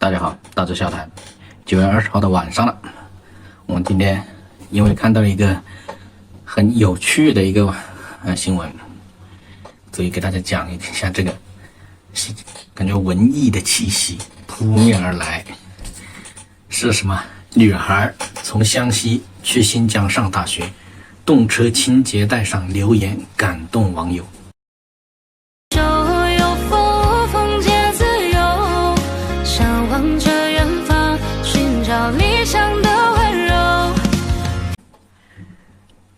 大家好，大智笑谈。9月20号的晚上了，我们今天因为看到了一个很有趣的一个新闻，所以给大家讲一下这个，感觉文艺的气息扑面而来。是什么？女孩从湘西去新疆上大学，动车清洁带上留言感动网友。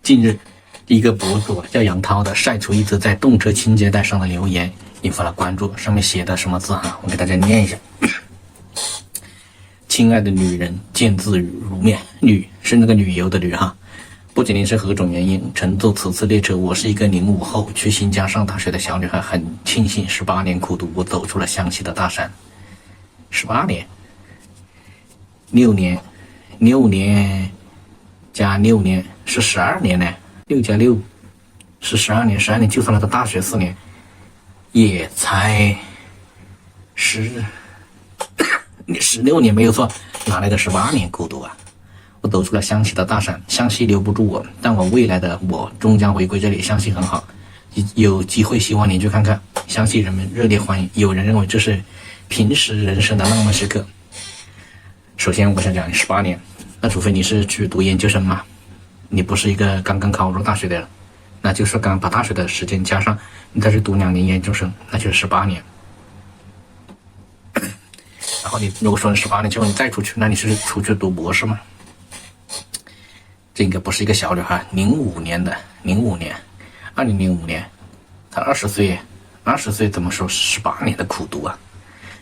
近日，一个博主叫杨涛的晒出一则在动车清洁带上的留言，引发了关注。上面写的什么字哈？我给大家念一下：亲爱的女人，见字如面。女是那个旅游的旅哈。不仅仅是何种原因，乘坐此次列车，我是一个05后去新疆上大学的小女孩，很庆幸18年苦读，我走出了湘西的大山。18年，6年加6年是12年呢，6加6是12年，12年就算了，到大学4年，也才16年没有错，哪来的18年苦读啊？我走出了湘西的大山，湘西留不住我，但我未来的我终将回归这里。湘西很好，有机会希望你去看看。湘西人们热烈欢迎。有人认为这是平时人生的浪漫时刻。首先我想讲18年，那除非你是去读研究生嘛，你不是一个刚刚考入大学的人，那就是刚把大学的时间加上，你再去读2年研究生，那就是18年。然后你如果说18年之后你再出去，那你是出去读博士吗？这个不是一个小女孩，05年，2005年，她20岁怎么说18年的苦读啊？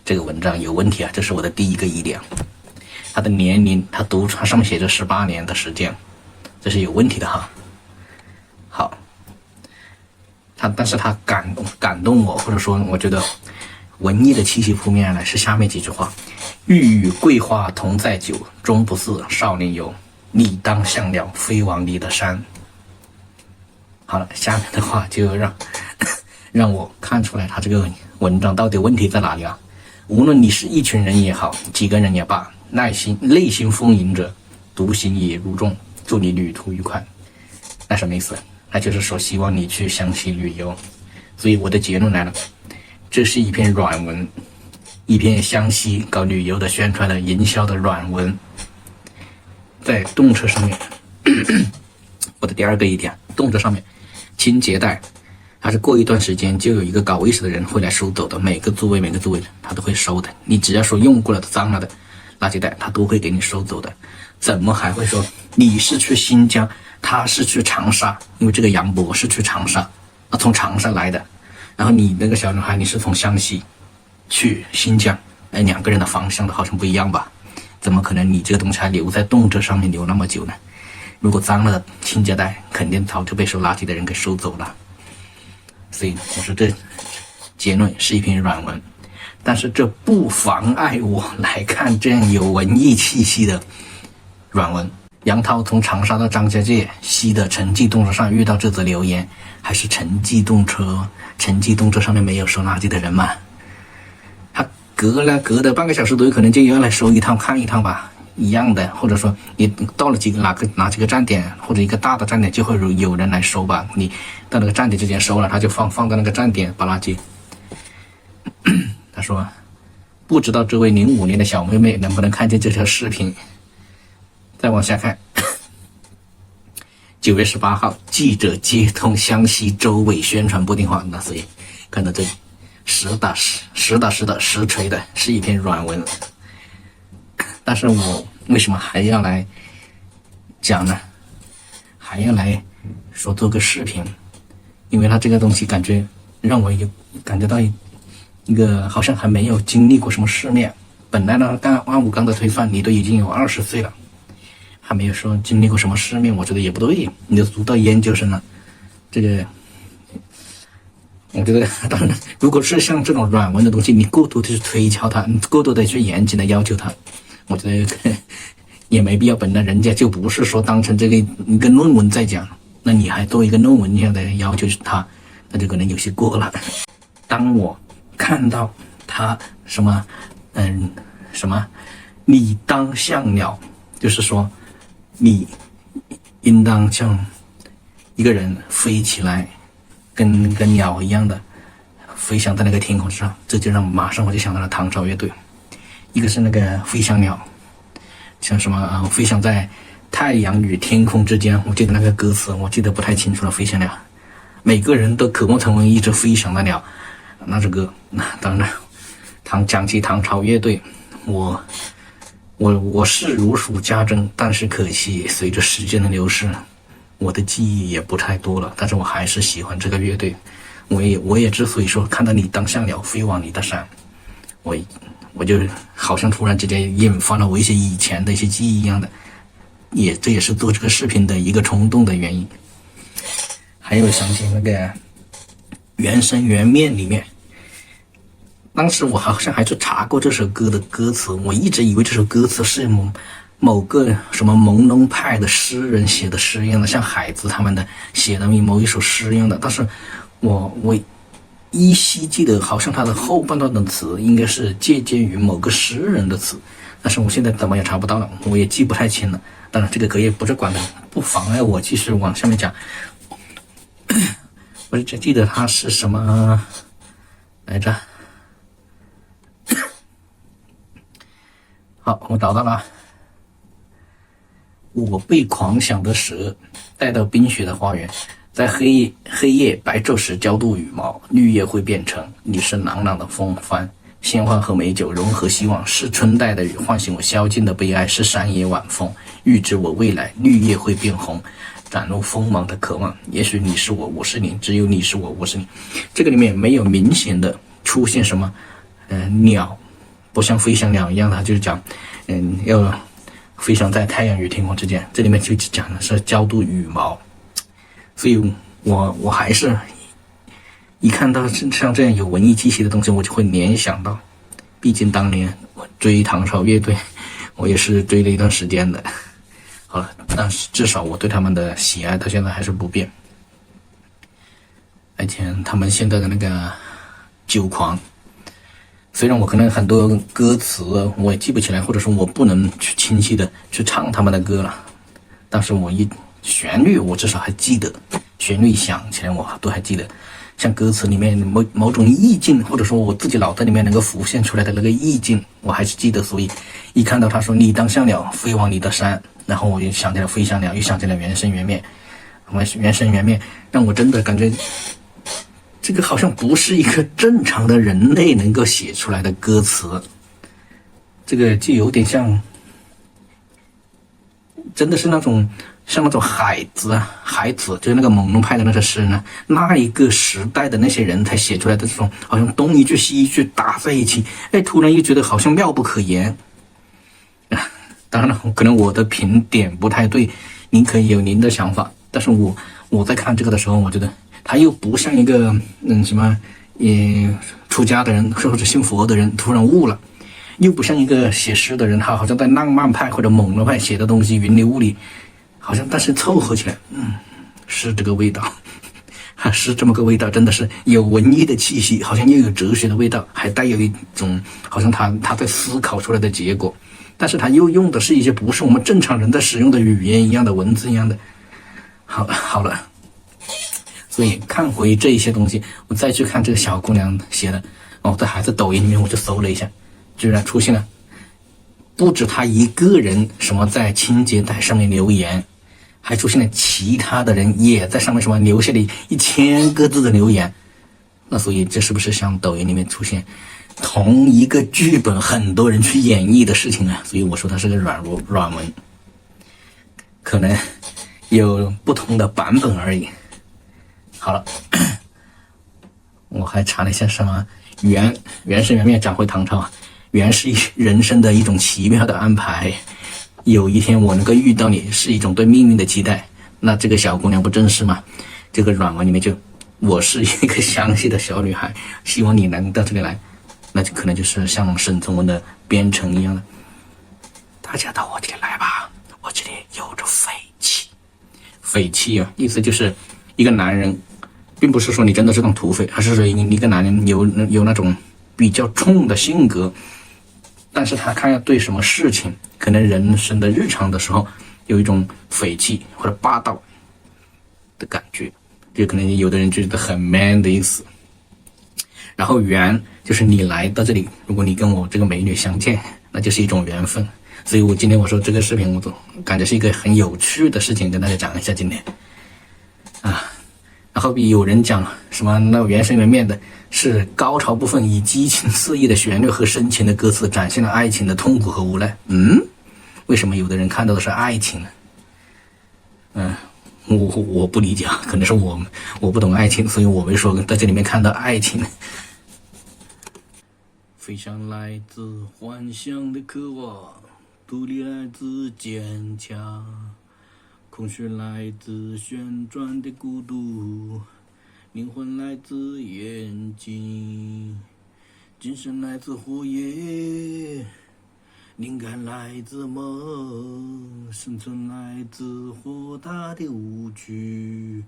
这个文章有问题啊，这是我的第一个疑点。她的年龄，她上面写着18年的时间，这是有问题的哈。好，但是她感动我，或者说我觉得文艺的气息扑面而来是下面几句话：欲与桂花同载酒，终不似少年游。你当向了飞往你的山。好了，下面的话就让我看出来他这个文章到底问题在哪里啊？无论你是一群人也好，几个人也罢，内心丰盈者，独行也如众。祝你旅途愉快。那什么意思？那就是说希望你去湘西旅游。所以我的结论来了，这是一篇软文，一篇湘西搞旅游的宣传的营销的软文。在动车上面我的第二个疑点，动车上面清洁带，它是过一段时间就有一个搞卫生的人会来收走的，每个座位他都会收的，你只要说用过了的脏了的垃圾袋他都会给你收走的。怎么还会说你是去新疆，他是去长沙？因为这个杨博是去长沙，从长沙来的，然后你那个小女孩你是从湘西去新疆，两个人的方向都好像不一样吧？怎么可能你这个东西还留在动车上面留那么久呢？如果脏了的清洁袋肯定早就被收垃圾的人给收走了。所以我说这结论是一篇软文，但是这不妨碍我来看这样有文艺气息的软文。杨涛从长沙到张家界西的城际动车上遇到这则留言，还是城际动车上面没有收垃圾的人嘛？隔的半个小时都有可能就要来收一趟看一趟吧，一样的。或者说你到了哪几个站点，或者一个大的站点，就会有人来收吧。你到那个站点之前收了，他就放到那个站点把垃圾。他说不知道这位05年的小妹妹能不能看见这条视频。再往下看9月18号记者接通湘西州委宣传部电话。那所以看到这里实打实的实锤的是一篇软文。但是我为什么还要来讲呢？还要来说做个视频？因为他这个东西感觉让我有感觉到一个好像还没有经历过什么世面。本来呢按我刚的推算，你都已经有20岁了，还没有说经历过什么世面，我觉得也不对。你都读到研究生了，这个我觉得当然如果是像这种软文的东西，你过度的去推敲它，你过度的去严谨的要求它，我觉得也没必要。本来人家就不是说当成这个一个论文在讲，那你还做一个论文一样的要求他，那就可能有些过了。当我看到他什么什么？你当像鸟，就是说，你应当像一个人飞起来，跟鸟一样的飞翔在那个天空之上。这就马上我就想到了唐朝乐队，一个是那个飞翔鸟，像什么飞翔在太阳与天空之间。我记得那个歌词，我记得不太清楚了。飞翔鸟，每个人都渴望成为一只飞翔的鸟。那这个，那当然，讲起唐朝乐队，我是如数家珍，但是可惜随着时间的流逝，我的记忆也不太多了。但是我还是喜欢这个乐队。我也之所以说看到你当像鸟飞往你的山，我就好像突然之间引发了我一些以前的一些记忆一样的，这也是做这个视频的一个冲动的原因。还有想起那个原声原面里面，当时我好像还去查过这首歌的歌词，我一直以为这首歌词是某个什么朦胧派的诗人写的诗一样的，像海子他们的写的某一首诗一样的。但是我依稀记得好像他的后半段的词应该是借鉴于某个诗人的词，但是我现在怎么也查不到了，我也记不太清了。当然这个可以不是管的，不妨碍我继续往下面讲。我只记得他是什么来着。好，我找到了。我被狂想的蛇带到冰雪的花园，在黑夜白昼时交渡羽毛，绿叶会变成你是朗朗的风帆，鲜花和美酒融合希望，是春带的雨唤醒我宵禁的悲哀，是山野晚风预知我未来，绿叶会变红，展露锋芒的渴望。也许你是我，我是你，只有你是我，我是你。这个里面没有明显的出现什么鸟，不像飞翔鸟一样的，就是讲要飞翔在太阳与天空之间。这里面就讲的是交渡羽毛，所以我还是一看到像这样有文艺气息的东西，我就会联想到，毕竟当年我追唐朝乐队，我也是追了一段时间的。好了，但是至少我对他们的喜爱到现在还是不变。而且他们现在的那个酒狂，虽然我可能很多歌词我也记不起来，或者说我不能去清晰的去唱他们的歌了，但是旋律我至少还记得，旋律响起来我都还记得。像歌词里面某种意境，或者说我自己脑袋里面能够浮现出来的那个意境，我还是记得。所以一看到他说你当像鸟飞往你的山，然后我就想起了飞翔鸟，又想起了原声原面。原声原面让我真的感觉这个好像不是一个正常的人类能够写出来的歌词，这个就有点像，真的是那种像那种海子，就是那个朦胧派的那个诗呢，那一个时代的那些人才写出来的这种，好像东一句西一句打在一起，突然又觉得好像妙不可言。当然了，可能我的评点不太对，您可以有您的想法，但是我在看这个的时候，我觉得他又不像一个出家的人或者信佛的人突然悟了，又不像一个写诗的人，他好像在浪漫派或者朦胧派写的东西云里雾里，好像但是凑合起来，是这个味道，是这么个味道，真的是有文艺的气息，好像又有哲学的味道，还带有一种好像他在思考出来的结果，但是他又用的是一些不是我们正常人在使用的语言一样的文字一样的。好了，所以看回这一些东西，我再去看这个小姑娘写的，这还在抖音里面我就搜了一下，居然出现了不止她一个人什么在清洁带上面留言，还出现了其他的人也在上面什么留下了1000个字的留言。那所以这是不是像抖音里面出现同一个剧本很多人去演绎的事情啊？所以我说它是个软文，可能有不同的版本而已。好了，我还查了一下什么原声原面，讲回唐朝，原是人生的一种奇妙的安排，有一天我能够遇到你是一种对命运的期待。那这个小姑娘不正是吗？这个软文里面就我是一个详细的小女孩，希望你能到这里来，那就可能就是像沈从文的编程一样的，大家到我这里来吧，我这里有着匪气啊，意思就是一个男人，并不是说你真的是种土匪，而是说一个男人有那种比较冲的性格，但是他看对什么事情，可能人生的日常的时候有一种匪气或者霸道的感觉，就可能有的人觉得很 man 的意思。然后缘就是你来到这里，如果你跟我这个美女相见，那就是一种缘分。所以我今天我说这个视频，我都感觉是一个很有趣的事情，跟大家讲一下今天啊。然后有人讲什么那原声里面的是高潮部分以激情肆意的旋律和深情的歌词展现了爱情的痛苦和无奈。为什么有的人看到的是爱情呢？我不理解啊，可能是我不懂爱情，所以我没说在这里面看到爱情。飞翔来自幻想的渴望，独立来自坚强，空虚来自旋转的孤独，灵魂来自眼睛，精神来自火焰，灵感来自梦，生存来自豁达的无惧，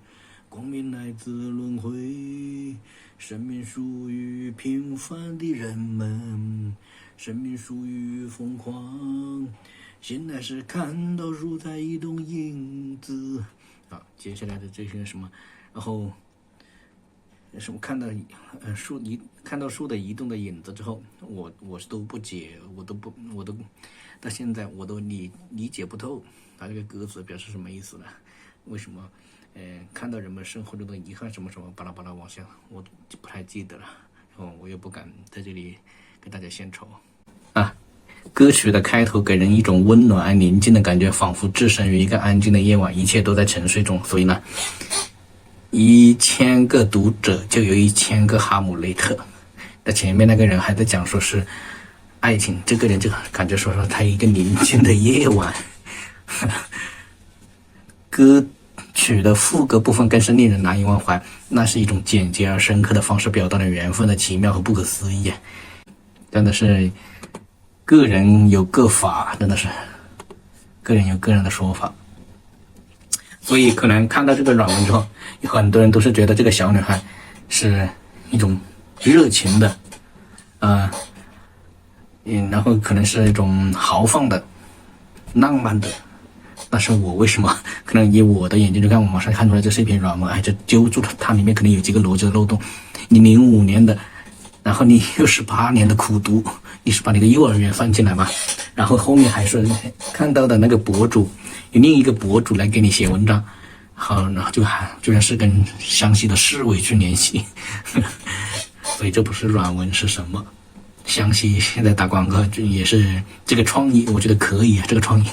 光明来自轮回，生命属于平凡的人们，生命属于疯狂，现在是看到树在移动影子。接下来的这些什么，然后什么看到树的移动的影子之后，我都不解，我都到现在我都理解不透他这个歌词表示什么意思了。为什么看到人们生活中的遗憾什么什么巴拉巴拉往下，我就不太记得了，然后我也不敢在这里跟大家献丑啊。歌曲的开头给人一种温暖而宁静的感觉，仿佛置身于一个安静的夜晚，一切都在沉睡中。所以呢，1000个读者就有1000个哈姆雷特。那前面那个人还在讲说是爱情，这个人就感觉说他一个宁静的夜晚。歌曲的副歌部分更是令人难以忘怀，那是一种简洁而深刻的方式表达了缘分的奇妙和不可思议。真的是个人有个法，真的是个人有个人的说法。所以可能看到这个软文之后，有很多人都是觉得这个小女孩是一种热情的然后可能是一种豪放的浪漫的。但是我为什么可能以我的眼睛去看，我马上看出来这是一篇软文，就揪住了它里面可能有几个逻辑的漏洞。你05年的，然后你又18年的苦读，你是把你的幼儿园放进来吗？然后后面还是看到的那个博主，有另一个博主来给你写文章，好，然后居然是跟湘西的市委去联系。所以这不是软文是什么？湘西现在打广告也是这个创意，我觉得可以啊，这个创意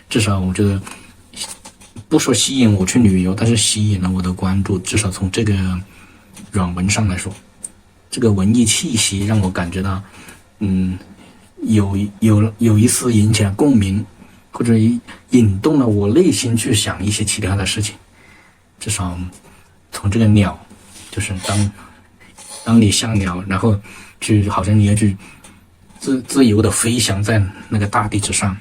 至少我觉得不说吸引我去旅游，但是吸引了我的关注，至少从这个软文上来说，这个文艺气息让我感觉到有一丝引起了共鸣，或者引动了我内心去想一些其他的事情。至少从这个鸟，就是当你像鸟，然后好像你要去自由的飞翔在那个大地之上，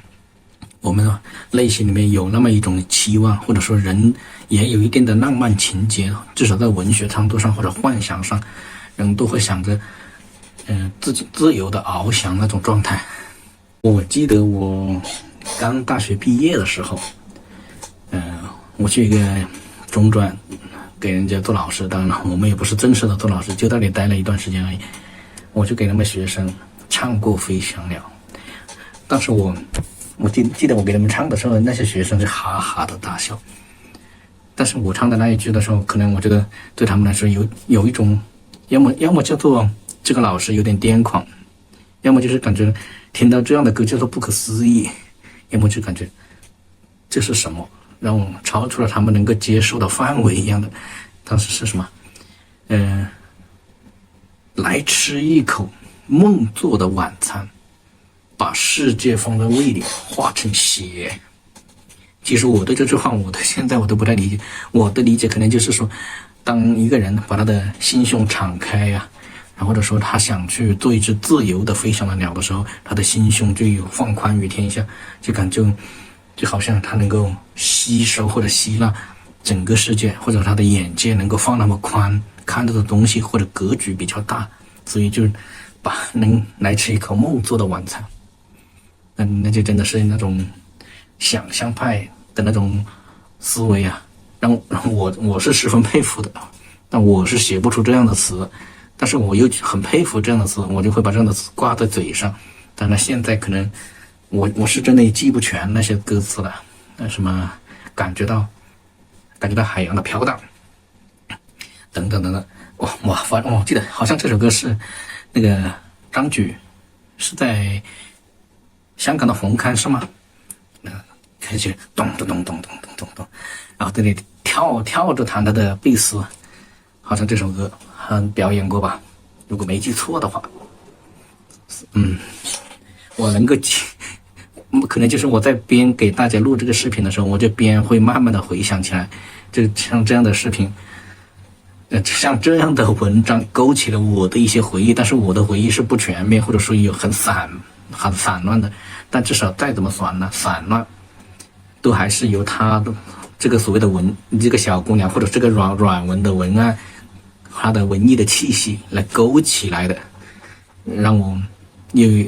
我们内心里面有那么一种期望，或者说人也有一定的浪漫情节，至少在文学创作上或者幻想上，人都会想着自己自由的翱翔那种状态。我记得我刚大学毕业的时候，我去一个中专给人家做老师，当然了，我们也不是正式的做老师，就在那里待了一段时间而已。我就给他们学生唱过《飞翔了》，当时我记得我给他们唱的时候，那些学生是哈哈的大笑。但是我唱的那一句的时候，可能我觉得对他们来说有一种，要么叫做这个老师有点癫狂，要么就是感觉听到这样的歌叫做不可思议，要么就感觉这是什么，让我超出了他们能够接受的范围一样的。当时是什么？来吃一口梦做的晚餐，把世界放在胃里化成血。其实我对这句话，现在我都不太理解。我的理解可能就是说，当一个人把他的心胸敞开呀，然后或者说他想去做一只自由的飞翔的鸟的时候，他的心胸就有放宽于天下，就好像他能够吸收或者吸纳整个世界，或者他的眼界能够放那么宽，看到的东西或者格局比较大，所以就能来吃一口梦做的晚餐。那就真的是那种想象派的那种思维啊，让我是十分佩服的。但我是写不出这样的词，但是我又很佩服这样的词，我就会把这样的词挂在嘴上。当然现在可能我是真的也记不全那些歌词了，那什么感觉到海洋的飘荡等等等等。我记得好像这首歌是那个张举是在香港的红磡是吗？开始咚咚咚咚咚咚咚咚，然后这里跳着弹他的贝斯，好像这首歌表演过吧，如果没记错的话。我能够可能就是我在边给大家录这个视频的时候，我就边会慢慢的回想起来，就像这样的视频，像这样的文章勾起了我的一些回忆，但是我的回忆是不全面，或者说有很散乱的，但至少再怎么散乱，都还是由他的这个所谓的这个小姑娘或者这个软文的文案，她的文艺的气息来勾起来的，让我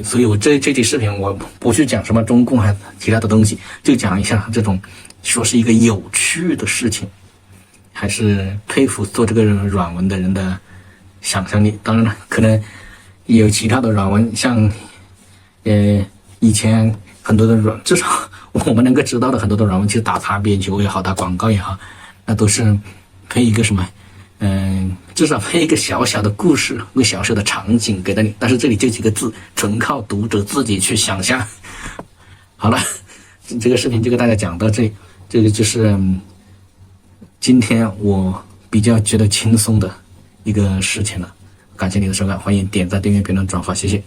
所以我这期视频我不去讲什么中共还有其他的东西，就讲一下这种说是一个有趣的事情，还是佩服做这个软文的人的想象力。当然了，可能有其他的软文，像以前很多的至少我们能够知道的很多的软文，其实打擦边球也好，打广告也好，那都是配一个什么至少配一个小小的故事，一个小小的场景给到你，但是这里就几个字，纯靠读者自己去想象。好了，这个视频就给大家讲到这里，这个就是今天我比较觉得轻松的一个事情了。感谢你的收看，欢迎点赞、订阅、评论、转发，谢谢。